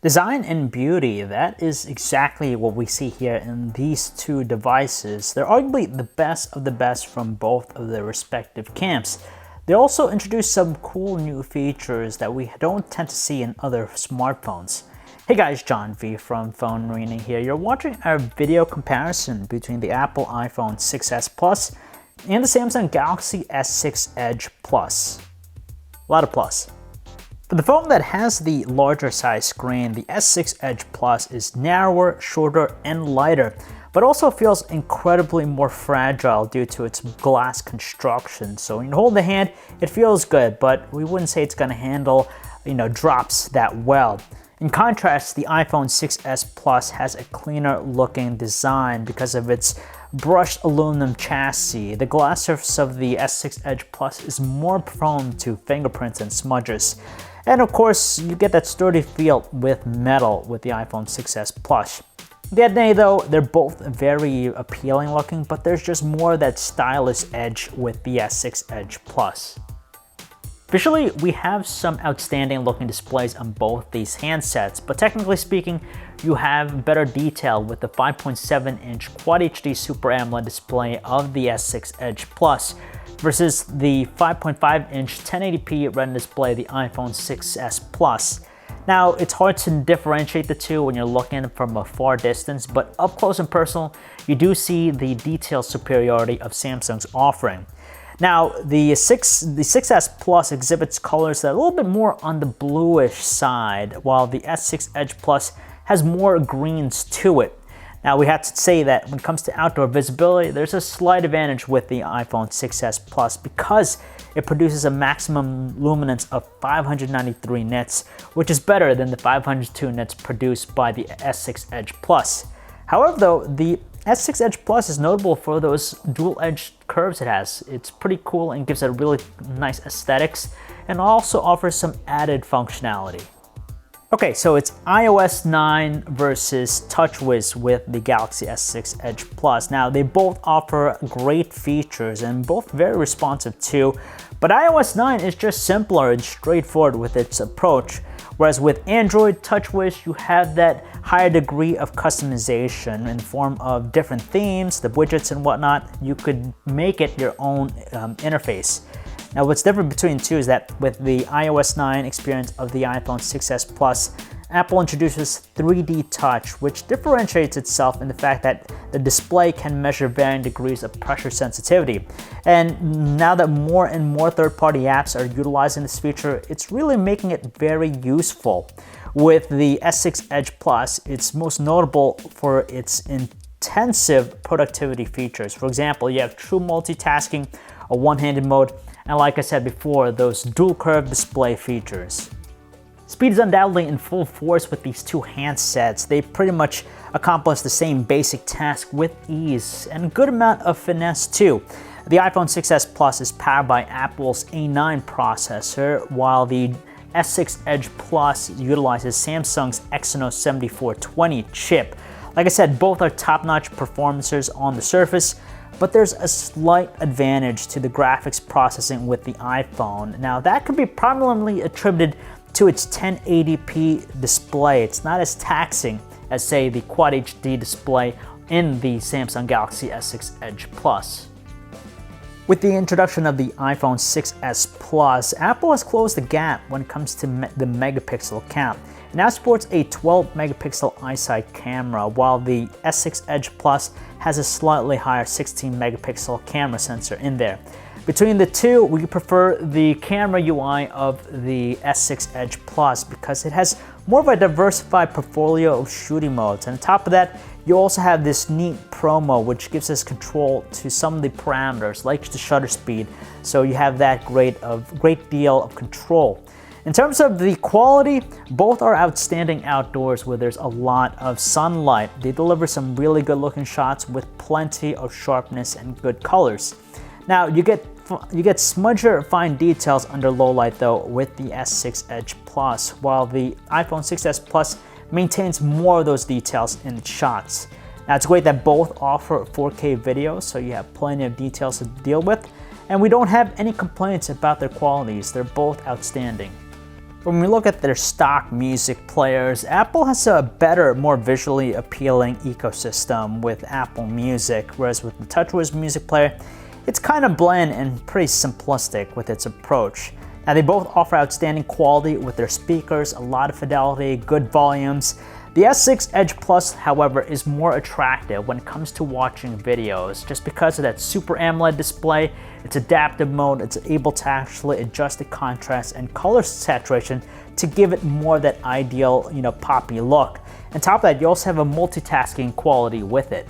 Design and beauty, that is exactly what we see here in these two devices. They're arguably the best of the best from both of their respective camps. They also introduced some cool new features that we don't tend to see in other smartphones. Hey guys, John V from PhoneArena here. You're watching our video comparison between the Apple iPhone 6s Plus and the Samsung Galaxy S6 Edge Plus. A lot of plus. For the phone that has the larger size screen, the S6 Edge Plus is narrower, shorter, and lighter, but also feels incredibly more fragile due to its glass construction. So when you hold the hand, it feels good, but we wouldn't say it's gonna handle, drops that well. In contrast, the iPhone 6s Plus has a cleaner looking design because of its brushed aluminum chassis. The glass surface of the S6 Edge Plus is more prone to fingerprints and smudges. And of course, you get that sturdy feel with metal with the iPhone 6s Plus. At the end of the day though, they're both very appealing looking, but there's just more of that stylish edge with the S6 Edge Plus. Visually, we have some outstanding looking displays on both these handsets, but technically speaking, you have better detail with the 5.7-inch Quad HD Super AMOLED display of the S6 Edge Plus versus the 5.5-inch 1080p Retina display of the iPhone 6s Plus. Now, it's hard to differentiate the two when you're looking from a far distance, but up close and personal, you do see the detail superiority of Samsung's offering. Now, the 6s Plus exhibits colors that are a little bit more on the bluish side, while the S6 Edge Plus has more greens to it. Now, we have to say that when it comes to outdoor visibility, there's a slight advantage with the iPhone 6s Plus because it produces a maximum luminance of 593 nits, which is better than the 502 nits produced by the S6 Edge Plus. However, though, the S6 Edge Plus is notable for those dual-edged curves it has. It's pretty cool and gives it really nice aesthetics and also offers some added functionality. Okay, so it's iOS 9 versus TouchWiz with the Galaxy S6 Edge Plus. Now, they both offer great features and both very responsive too, but iOS 9 is just simpler and straightforward with its approach, whereas with Android TouchWiz, you have that higher degree of customization in the form of different themes, the widgets and whatnot. You could make it your own interface. Now, what's different between the two is that with the iOS 9 experience of the iPhone 6s Plus, Apple introduces 3D Touch, which differentiates itself in the fact that the display can measure varying degrees of pressure sensitivity. And now that more and more third-party apps are utilizing this feature, it's really making it very useful. With the S6 Edge Plus, it's most notable for its intensive productivity features. For example, you have true multitasking, a one-handed mode, and like I said before, those dual curve display features. Speed is undoubtedly in full force with these two handsets. They pretty much accomplish the same basic task with ease and a good amount of finesse too. The iPhone 6s Plus is powered by Apple's A9 processor, while the S6 Edge Plus utilizes Samsung's Exynos 7420 chip. Like I said, both are top-notch performances on the surface, but there's a slight advantage to the graphics processing with the iPhone. Now, that could be prominently attributed to its 1080p display. It's not as taxing as, say, the Quad HD display in the Samsung Galaxy S6 Edge Plus. With the introduction of the iPhone 6s Plus, Apple has closed the gap when it comes to the megapixel count. It now sports a 12 megapixel iSight camera, while the S6 Edge Plus has a slightly higher 16 megapixel camera sensor in there. Between the two, we prefer the camera UI of the S6 Edge Plus because it has more of a diversified portfolio of shooting modes. And on top of that, you also have this neat Pro mode, which gives us control to some of the parameters, like the shutter speed. So you have that great deal of control. In terms of the quality, both are outstanding outdoors where there's a lot of sunlight. They deliver some really good looking shots with plenty of sharpness and good colors. Now, you get smudger fine details under low light though with the S6 Edge Plus, while the iPhone 6s Plus maintains more of those details in its shots. Now, it's great that both offer 4K video, so you have plenty of details to deal with, and we don't have any complaints about their qualities. They're both outstanding. When we look at their stock music players, Apple has a better, more visually appealing ecosystem with Apple Music, whereas with the TouchWiz music player, it's kind of bland and pretty simplistic with its approach. Now, they both offer outstanding quality with their speakers, a lot of fidelity, good volumes. The S6 Edge Plus, however, is more attractive when it comes to watching videos, just because of that Super AMOLED display, its adaptive mode, it's able to actually adjust the contrast and color saturation to give it more that ideal, poppy look. On top of that, you also have a multitasking quality with it.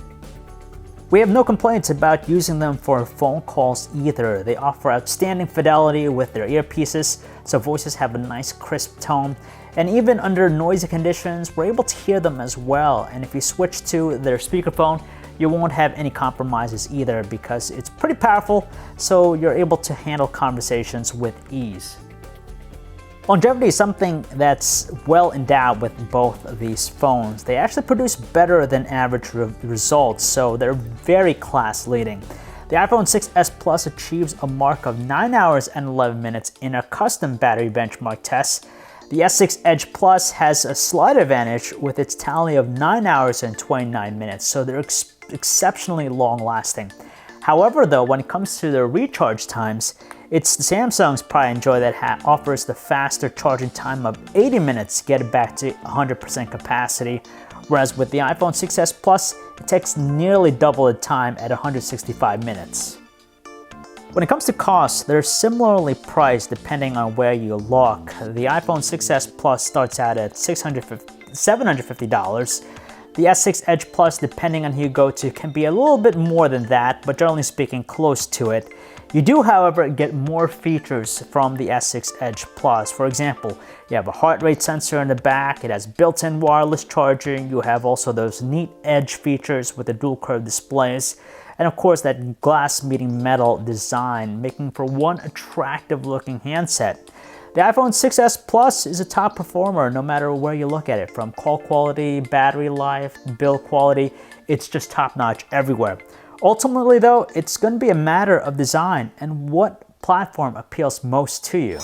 We have no complaints about using them for phone calls either. They offer outstanding fidelity with their earpieces, so voices have a nice crisp tone. And even under noisy conditions, we're able to hear them as well. And if you switch to their speakerphone, you won't have any compromises either because it's pretty powerful, so you're able to handle conversations with ease. Longevity is something that's well endowed with both of these phones. They actually produce better than average results, so they're very class leading. The iPhone 6s Plus achieves a mark of 9 hours and 11 minutes in a custom battery benchmark test. The S6 Edge Plus has a slight advantage with its tally of 9 hours and 29 minutes, so they're exceptionally long lasting. However though, when it comes to their recharge times, it's Samsung's Pride and Joy that offers the faster charging time of 80 minutes to get it back to 100% capacity, whereas with the iPhone 6s Plus, it takes nearly double the time at 165 minutes. When it comes to cost, they're similarly priced depending on where you look. The iPhone 6s Plus starts out at $750. The S6 Edge Plus, depending on who you go to, can be a little bit more than that, but generally speaking, close to it. You do, however, get more features from the S6 Edge Plus. For example, you have a heart rate sensor in the back, it has built-in wireless charging, you have also those neat edge features with the dual curve displays, and of course that glass meeting metal design, making for one attractive looking handset. The iPhone 6s Plus is a top performer no matter where you look at it, from call quality, battery life, build quality, it's just top notch everywhere. Ultimately though, it's going to be a matter of design and what platform appeals most to you.